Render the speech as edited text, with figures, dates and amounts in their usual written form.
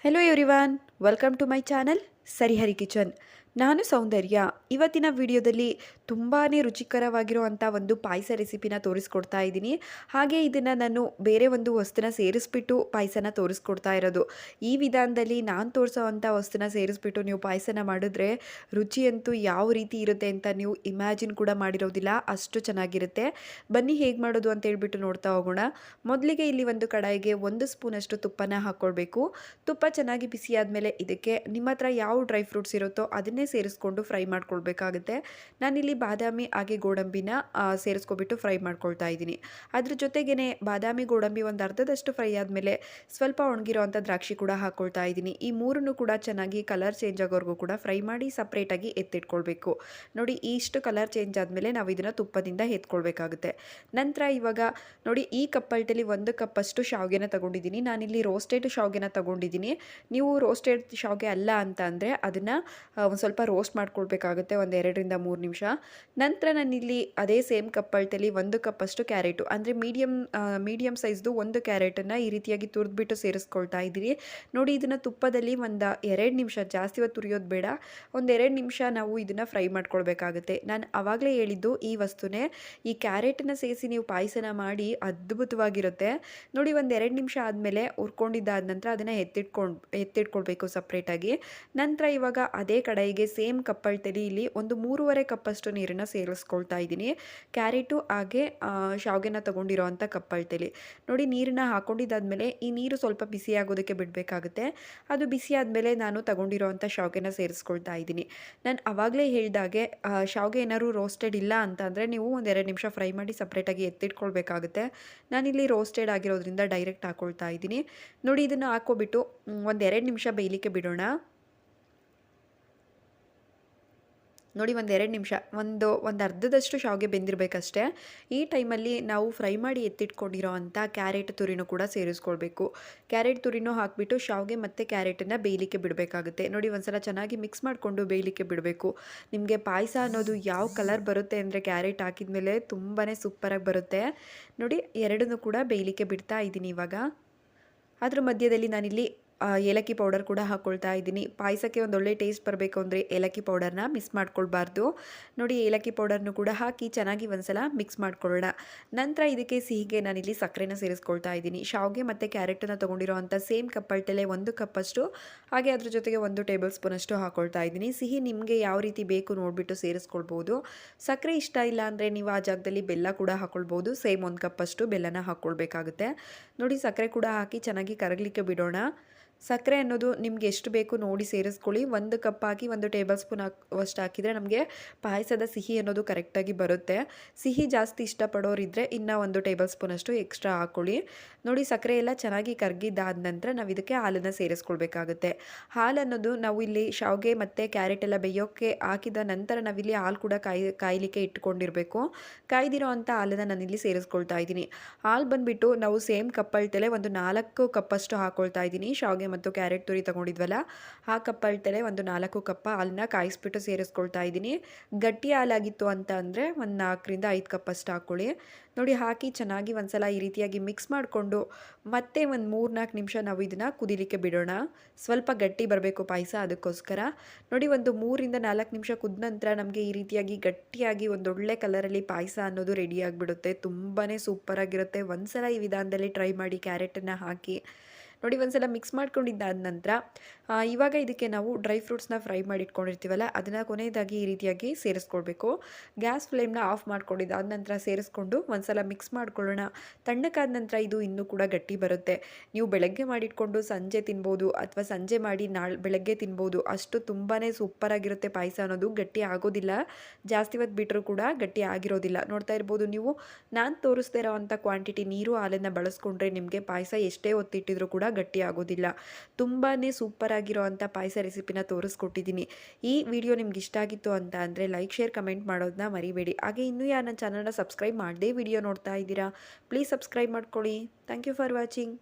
Hello everyone, welcome to my channel Sarihari kitchen. ನಾನು ಸೌಂದರ್ಯ. ಇವತ್ತಿನ ವಿಡಿಯೋದಲ್ಲಿ ತುಂಬಾ ರುಚಿಕರವಾಗಿರುವಂಥ ಒಂದು ಪಾಯಸ ರೆಸಿಪಿನ ತೋರಿಸ್ಕೊಡ್ತಾ ಇದ್ದೀನಿ. ಹಾಗೆ ಇದನ್ನು ನಾನು ಬೇರೆ ಒಂದು ವಸ್ತುನ ಸೇರಿಸ್ಬಿಟ್ಟು ಪಾಯಸನ ತೋರಿಸ್ಕೊಡ್ತಾ ಇರೋದು. ಈ ವಿಧಾನದಲ್ಲಿ ನಾನು ತೋರಿಸೋವಂಥ ವಸ್ತುನ ಸೇರಿಸ್ಬಿಟ್ಟು ನೀವು ಪಾಯಸನ ಮಾಡಿದ್ರೆ ರುಚಿಯಂತೂ ಯಾವ ರೀತಿ ಇರುತ್ತೆ ಅಂತ ನೀವು ಇಮ್ಯಾಜಿನ್ ಕೂಡ ಮಾಡಿರೋದಿಲ್ಲ, ಅಷ್ಟು ಚೆನ್ನಾಗಿರುತ್ತೆ. ಬನ್ನಿ ಹೇಗೆ ಮಾಡೋದು ಅಂತ ಹೇಳ್ಬಿಟ್ಟು ನೋಡ್ತಾ ಹೋಗೋಣ. ಮೊದಲಿಗೆ ಇಲ್ಲಿ ಒಂದು ಕಡಾಯಿಗೆ 1 ಸ್ಪೂನಷ್ಟು ತುಪ್ಪನ ಹಾಕ್ಕೊಳ್ಬೇಕು. ತುಪ್ಪ ಚೆನ್ನಾಗಿ ಬಿಸಿ ಆದಮೇಲೆ ಇದಕ್ಕೆ ನಿಮ್ಮ ಹತ್ರ ಯಾವ ಡ್ರೈ ಫ್ರೂಟ್ಸ್ ಇರುತ್ತೋ ಅದನ್ನೇ ಸೇರಿಸ್ಕೊಂಡು ಫ್ರೈ ಮಾಡ್ಕೊಳ್ಬೇಕಾಗುತ್ತೆ. ನಾನಿಲ್ಲಿ ಬಾದಾಮಿ ಹಾಗೆ ಗೋಡಂಬಿನ ಸೇರಿಸ್ಕೊಬಿಟ್ಟು ಫ್ರೈ ಮಾಡ್ಕೊಳ್ತಾ ಇದ್ದೀನಿ. ಅದ್ರ ಜೊತೆಗೇ ಬಾದಾಮಿ ಗೋಡಂಬಿ ಒಂದು ಅರ್ಧದಷ್ಟು ಫ್ರೈ ಆದಮೇಲೆ ಸ್ವಲ್ಪ ಒಣಗಿರೋ ಅಂಥ ದ್ರಾಕ್ಷಿ ಕೂಡ ಹಾಕ್ಕೊಳ್ತಾ ಇದ್ದೀನಿ. ಈ ಮೂರನ್ನು ಕೂಡ ಚೆನ್ನಾಗಿ ಕಲರ್ ಚೇಂಜ್ ಆಗೋವರೆಗೂ ಕೂಡ ಫ್ರೈ ಮಾಡಿ ಸಪ್ರೇಟಾಗಿ ಎತ್ತಿಟ್ಕೊಳ್ಬೇಕು. ನೋಡಿ, ಇಷ್ಟು ಕಲರ್ ಚೇಂಜ್ ಆದಮೇಲೆ ನಾವು ಇದನ್ನು ತುಪ್ಪದಿಂದ ಎತ್ಕೊಳ್ಬೇಕಾಗುತ್ತೆ. ನಂತರ ಇವಾಗ ನೋಡಿ, ಈ ಕಪ್ಪಲ್ಟಲ್ಲಿ 1 ಕಪ್ಪಷ್ಟು ಶಾವಿಗೆನ ತಗೊಂಡಿದ್ದೀನಿ. ನಾನಿಲ್ಲಿ ರೋಸ್ಟೆಡ್ ಶಾವಿಗೆನ ತಗೊಂಡಿದ್ದೀನಿ. ನೀವು ರೋಸ್ಟೆಡ್ ಶಾವಿಗೆ ಅಲ್ಲ ಅಂತ ಅಂದರೆ ಅದನ್ನು ಒಂದು ಸ್ವಲ್ಪ ರೋಸ್ಟ್ ಮಾಡ್ಕೊಳ್ಬೇಕಾಗುತ್ತೆ, ಒಂದು 2ರಿಂದ 3 ನಿಮಿಷ. ನಂತರ ನಾನಿಲ್ಲಿ ಅದೇ ಸೇಮ್ ಕಪ್ಪಲ್ಟಲ್ಲಿ 1 ಕಪ್ಪಷ್ಟು ಕ್ಯಾರೆಟು ಅಂದರೆ ಮೀಡಿಯಮ್ ಸೈಜ್ದು 1 ಕ್ಯಾರೆಟನ್ನು ಈ ರೀತಿಯಾಗಿ ತುರಿದ್ಬಿಟ್ಟು ಸೇರಿಸ್ಕೊಳ್ತಾ ಇದ್ದೀನಿ. ನೋಡಿ, ಇದನ್ನು ತುಪ್ಪದಲ್ಲಿ ಒಂದು 2 ನಿಮಿಷ, ಜಾಸ್ತಿ ಹೊತ್ತು ತುರಿಯೋದು ಬೇಡ, ಒಂದು 2 ನಿಮಿಷ ನಾವು ಇದನ್ನು ಫ್ರೈ ಮಾಡ್ಕೊಳ್ಬೇಕಾಗುತ್ತೆ. ನಾನು ಆವಾಗಲೇ ಹೇಳಿದ್ದು ಈ ವಸ್ತುನೇ. ಈ ಕ್ಯಾರೆಟನ್ನು ಸೇರಿಸಿ ನೀವು ಪಾಯಸನ ಮಾಡಿ ಅದ್ಭುತವಾಗಿರುತ್ತೆ. ನೋಡಿ, ಒಂದು 2 ನಿಮಿಷ ಆದಮೇಲೆ ಹುರ್ಕೊಂಡಿದ್ದಾದ ನಂತರ ಅದನ್ನು ಎತ್ತಿಟ್ಕೊಳ್ಬೇಕು ಸಪ್ರೇಟಾಗಿ. ನಂತರ ಇವಾಗ ಅದೇ ಕಡಾಯಿಗೆ ಸೇಮ್ ಕಪ್ಪಲ್ಟಲ್ಲಿ ಇಲ್ಲಿ ಒಂದು 3.5 ಕಪ್ಪಷ್ಟು ನೀರನ್ನು ಸೇರಿಸ್ಕೊಳ್ತಾ ಇದ್ದೀನಿ. ಕ್ಯಾರೆಟು ಹಾಗೆ ಶಾವಿಗೆನ ತೊಗೊಂಡಿರೋ ಅಂಥ ಕಪ್ಪಲ್ಟಲ್ಲಿ ನೋಡಿ, ನೀರನ್ನು ಹಾಕ್ಕೊಂಡಿದ್ದಾದಮೇಲೆ ಈ ನೀರು ಸ್ವಲ್ಪ ಬಿಸಿ ಆಗೋದಕ್ಕೆ ಬಿಡಬೇಕಾಗುತ್ತೆ. ಅದು ಬಿಸಿ ಆದಮೇಲೆ ನಾನು ತಗೊಂಡಿರೋ ಅಂಥ ಶಾವಿಗೆನ ಸೇರಿಸ್ಕೊಳ್ತಾ ಇದ್ದೀನಿ. ನಾನು ಆವಾಗಲೇ ಹೇಳಿದಾಗೆ ಶಾವಿಗೆ ಏನಾದ್ರು ರೋಸ್ಟೆಡ್ ಇಲ್ಲ ಅಂತ ಅಂದರೆ ನೀವು ಒಂದು 2 ನಿಮಿಷ ಫ್ರೈ ಮಾಡಿ ಸಪ್ರೇಟಾಗಿ ಎತ್ತಿಟ್ಕೊಳ್ಬೇಕಾಗುತ್ತೆ. ನಾನಿಲ್ಲಿ ರೋಸ್ಟೆಡ್ ಆಗಿರೋದ್ರಿಂದ ಡೈರೆಕ್ಟ್ ಹಾಕ್ಕೊಳ್ತಾ ಇದ್ದೀನಿ. ನೋಡಿ, ಇದನ್ನು ಹಾಕ್ಕೊಬಿಟ್ಟು ಒಂದು 2 ನಿಮಿಷ ಬೇಯಲಿಕ್ಕೆ ಬಿಡೋಣ. ನೋಡಿ, ಒಂದು 2 ನಿಮಿಷ, ಒಂದು ಅರ್ಧದಷ್ಟು ಶಾವಿಗೆ ಬೆಂದಿರಬೇಕಷ್ಟೇ. ಈ ಟೈಮಲ್ಲಿ ನಾವು ಫ್ರೈ ಮಾಡಿ ಎತ್ತಿಟ್ಕೊಂಡಿರೋ ಅಂಥ ಕ್ಯಾರೆಟ್ ತುರಿನೂ ಕೂಡ ಸೇರಿಸ್ಕೊಳ್ಬೇಕು. ಕ್ಯಾರೆಟ್ ತುರಿನೂ ಹಾಕಿಬಿಟ್ಟು ಶಾವಿಗೆ ಮತ್ತು ಕ್ಯಾರೆಟನ್ನು ಬೇಯಲಿಕ್ಕೆ ಬಿಡಬೇಕಾಗುತ್ತೆ. ನೋಡಿ, ಒಂದ್ಸಲ ಚೆನ್ನಾಗಿ ಮಿಕ್ಸ್ ಮಾಡಿಕೊಂಡು ಬೇಯಲಿಕ್ಕೆ ಬಿಡಬೇಕು. ನಿಮಗೆ ಪಾಯಸ ಅನ್ನೋದು ಯಾವ ಕಲರ್ ಬರುತ್ತೆ ಅಂದರೆ ಕ್ಯಾರೆಟ್ ಹಾಕಿದ ಮೇಲೆ ತುಂಬಾ ಸೂಪರಾಗಿ ಬರುತ್ತೆ. ನೋಡಿ, ಎರಡನ್ನೂ ಕೂಡ ಬೇಯಲಿಕ್ಕೆ ಬಿಡ್ತಾ ಇದ್ದೀನಿ ಇವಾಗ. ಅದ್ರ ಮಧ್ಯದಲ್ಲಿ ನಾನಿಲ್ಲಿ ಏಲಕ್ಕಿ ಪೌಡರ್ ಕೂಡ ಹಾಕ್ಕೊಳ್ತಾ ಇದ್ದೀನಿ. ಪಾಯಸಕ್ಕೆ ಒಂದೊಳ್ಳೆ ಟೇಸ್ಟ್ ಬರಬೇಕು ಅಂದರೆ ಏಲಕ್ಕಿ ಪೌಡರ್ನ ಮಿಸ್ ಮಾಡ್ಕೊಳ್ಬಾರ್ದು. ನೋಡಿ, ಏಲಕ್ಕಿ ಪೌಡರ್ನು ಕೂಡ ಹಾಕಿ ಚೆನ್ನಾಗಿ ಒಂದ್ಸಲ ಮಿಕ್ಸ್ ಮಾಡ್ಕೊಳ್ಳೋಣ. ನಂತರ ಇದಕ್ಕೆ ಸಿಹಿಗೆ ನಾನಿಲ್ಲಿ ಸಕ್ಕರೆನ ಸೇರಿಸ್ಕೊಳ್ತಾ ಇದ್ದೀನಿ. ಶಾವಿಗೆ ಮತ್ತು ಕ್ಯಾರೆಟನ್ನು ತೊಗೊಂಡಿರೋ ಅಂಥ ಸೇಮ್ ಕಪ್ಪಲ್ಟಲ್ಲೇ 1 ಕಪ್ಪಷ್ಟು, ಹಾಗೆ ಅದ್ರ ಜೊತೆಗೆ 1 ಟೇಬಲ್ ಸ್ಪೂನಷ್ಟು ಹಾಕ್ಕೊಳ್ತಾ ಇದ್ದೀನಿ. ಸಿಹಿ ನಿಮಗೆ ಯಾವ ರೀತಿ ಬೇಕು ನೋಡಿಬಿಟ್ಟು ಸೇರಿಸ್ಕೊಳ್ಬೋದು. ಸಕ್ಕರೆ ಇಷ್ಟ ಇಲ್ಲ ಅಂದರೆ ನೀವು ಆ ಜಾಗದಲ್ಲಿ ಬೆಲ್ಲ ಕೂಡ ಹಾಕ್ಕೊಳ್ಬೋದು. ಸೇಮ್ 1 ಕಪ್ಪಷ್ಟು ಬೆಲ್ಲನ ಹಾಕ್ಕೊಳ್ಬೇಕಾಗುತ್ತೆ. ನೋಡಿ, ಸಕ್ಕರೆ ಕೂಡ ಹಾಕಿ ಚೆನ್ನಾಗಿ ಕರಗಲಿಕ್ಕೆ ಬಿಡೋಣ. ಸಕ್ಕರೆ ಅನ್ನೋದು ನಿಮ್ಗೆ ಎಷ್ಟು ಬೇಕು ನೋಡಿ ಸೇರಿಸ್ಕೊಳ್ಳಿ. 1 ಕಪ್ ಹಾಕಿ 1 ಟೇಬಲ್ ಸ್ಪೂನ್ ಅಷ್ಟು ಹಾಕಿದರೆ ನಮಗೆ ಪಾಯಸದ ಸಿಹಿ ಅನ್ನೋದು ಕರೆಕ್ಟಾಗಿ ಬರುತ್ತೆ. ಸಿಹಿ ಜಾಸ್ತಿ ಇಷ್ಟಪಡೋರಿದ್ದರೆ ಇನ್ನೂ 1 ಟೇಬಲ್ ಸ್ಪೂನಷ್ಟು ಎಕ್ಸ್ಟ್ರಾ ಹಾಕ್ಕೊಳ್ಳಿ. ನೋಡಿ, ಸಕ್ಕರೆ ಎಲ್ಲ ಚೆನ್ನಾಗಿ ಕರಗಿದ್ದಾದ ನಂತರ ನಾವು ಇದಕ್ಕೆ ಹಾಲನ್ನು ಸೇರಿಸ್ಕೊಳ್ಬೇಕಾಗುತ್ತೆ. ಹಾಲು ಅನ್ನೋದು ನಾವು ಇಲ್ಲಿ ಶಾವಿಗೆ ಮತ್ತು ಕ್ಯಾರೆಟ್ ಎಲ್ಲ ಬೇಯೋಕ್ಕೆ ಹಾಕಿದ ನಂತರ ನಾವಿಲ್ಲಿ ಹಾಲು ಕೂಡ ಕಾಯಲಿಕ್ಕೆ ಇಟ್ಕೊಂಡಿರಬೇಕು. ಕಾಯ್ದಿರೋ ಅಂಥ ಹಾಲನ್ನು ನಾನಿಲ್ಲಿ ಸೇರಿಸ್ಕೊಳ್ತಾ ಇದ್ದೀನಿ. ಹಾಲು ಬಂದುಬಿಟ್ಟು ನಾವು ಸೇಮ್ ಕಪ್ಪಲ್ಟಲ್ಲೇ ಒಂದು 4 ಕಪ್ಪಷ್ಟು ಹಾಕ್ಕೊಳ್ತಾ ಇದ್ದೀನಿ. ಶಾವಿಗೆ ಮತ್ತು ಕ್ಯಾರೆಟ್ ತುರಿ ತೊಗೊಂಡಿದ್ವಲ್ಲ, ಆ ಕಪ್ಪಲ್ಟಲ್ಲೇ ಒಂದು 4 ಕಪ್ ಹಾಲನ್ನ ಕಾಯಿಸ್ಬಿಟ್ಟು ಸೇರಿಸ್ಕೊಳ್ತಾ ಇದ್ದೀನಿ. ಗಟ್ಟಿ ಹಾಲಾಗಿತ್ತು ಅಂತ ಅಂದರೆ ಒಂದು 4ರಿಂದ 5 ಕಪ್ಪಷ್ಟು ಹಾಕ್ಕೊಳ್ಳಿ. ನೋಡಿ, ಹಾಕಿ ಚೆನ್ನಾಗಿ ಒಂದ್ಸಲ ಈ ರೀತಿಯಾಗಿ ಮಿಕ್ಸ್ ಮಾಡಿಕೊಂಡು ಮತ್ತೆ ಒಂದು 3-4 ನಿಮಿಷ ನಾವು ಇದನ್ನು ಕುದಿಲಿಕ್ಕೆ ಬಿಡೋಣ. ಸ್ವಲ್ಪ ಗಟ್ಟಿ ಬರಬೇಕು ಪಾಯಸ, ಅದಕ್ಕೋಸ್ಕರ. ನೋಡಿ, ಒಂದು 3ರಿಂದ 4 ನಿಮಿಷ ಕುದ ನಂತರ ನಮಗೆ ಈ ರೀತಿಯಾಗಿ ಗಟ್ಟಿಯಾಗಿ ಒಂದೊಳ್ಳೆ ಕಲರಲ್ಲಿ ಪಾಯಸ ಅನ್ನೋದು ರೆಡಿ ಆಗಿಬಿಡುತ್ತೆ. ತುಂಬಾ ಸೂಪರಾಗಿರುತ್ತೆ. ಒಂದ್ಸಲ ಈ ವಿಧಾನದಲ್ಲಿ ಟ್ರೈ ಮಾಡಿ ಕ್ಯಾರೆಟನ್ನು ಹಾಕಿ. ನೋಡಿ, ಒಂದ್ಸಲ ಮಿಕ್ಸ್ ಮಾಡ್ಕೊಂಡಿದ್ದಾದ ನಂತರ ಇವಾಗ ಇದಕ್ಕೆ ನಾವು ಡ್ರೈ ಫ್ರೂಟ್ಸ್ನ ಫ್ರೈ ಮಾಡಿ ಇಟ್ಕೊಂಡಿರ್ತೀವಲ್ಲ, ಅದನ್ನು ಕೊನೆಯದಾಗಿ ಈ ರೀತಿಯಾಗಿ ಸೇರಿಸ್ಕೊಳ್ಬೇಕು. ಗ್ಯಾಸ್ ಫ್ಲೇಮ್ನ ಆಫ್ ಮಾಡ್ಕೊಂಡಿದ್ದಾದ ನಂತರ ಸೇರಿಸ್ಕೊಂಡು ಒಂದ್ಸಲ ಮಿಕ್ಸ್ ಮಾಡ್ಕೊಳ್ಳೋಣ. ತಣ್ಣಕ್ಕಾದ ನಂತರ ಇದು ಇನ್ನೂ ಕೂಡ ಗಟ್ಟಿ ಬರುತ್ತೆ. ನೀವು ಬೆಳಗ್ಗೆ ಮಾಡಿಟ್ಕೊಂಡು ಸಂಜೆ ತಿನ್ಬೋದು, ಅಥವಾ ಸಂಜೆ ಮಾಡಿ ಬೆಳಗ್ಗೆ ತಿನ್ಬೋದು. ಅಷ್ಟು ತುಂಬಾ ಸೂಪರಾಗಿರುತ್ತೆ ಪಾಯಸ ಅನ್ನೋದು. ಗಟ್ಟಿ ಆಗೋದಿಲ್ಲ, ಜಾಸ್ತಿ ಹೊತ್ತು ಬಿಟ್ಟರೂ ಕೂಡ ಗಟ್ಟಿ ಆಗಿರೋದಿಲ್ಲ. ನೋಡ್ತಾ ಇರ್ಬೋದು ನೀವು, ನಾನು ತೋರಿಸ್ತಾ ಇರೋ ಅಂಥ ಕ್ವಾಂಟಿಟಿ ನೀರು ಹಾಲನ್ನು ಬಳಸ್ಕೊಂಡ್ರೆ ನಿಮಗೆ ಪಾಯಸ ಎಷ್ಟೇ ಹೊತ್ತಿಟ್ಟಿದ್ರೂ ಕೂಡ ಗಟ್ಟಿ ಆಗೋದಿಲ್ಲ. ತುಂಬಾ ಸೂಪರಾಗಿರೋ ಅಂಥ ಪಾಯಸ ರೆಸಿಪಿನ ತೋರಿಸ್ಕೊಟ್ಟಿದ್ದೀನಿ. ಈ ವಿಡಿಯೋ ನಿಮ್ಗೆ ಇಷ್ಟ ಆಗಿತ್ತು ಅಂತ ಅಂದರೆ ಲೈಕ್, ಶೇರ್, ಕಮೆಂಟ್ ಮಾಡೋದನ್ನ ಮರಿಬೇಡಿ. ಹಾಗೆ ಇನ್ನೂ ಯಾರು ನನ್ನ ಚಾನಲ್ನ ಸಬ್ಸ್ಕ್ರೈಬ್ ಮಾಡದೇ ವಿಡಿಯೋ ನೋಡ್ತಾ ಇದ್ದೀರಾ, ಪ್ಲೀಸ್ ಸಬ್ಸ್ಕ್ರೈಬ್ ಮಾಡ್ಕೊಳ್ಳಿ. Thank you for watching.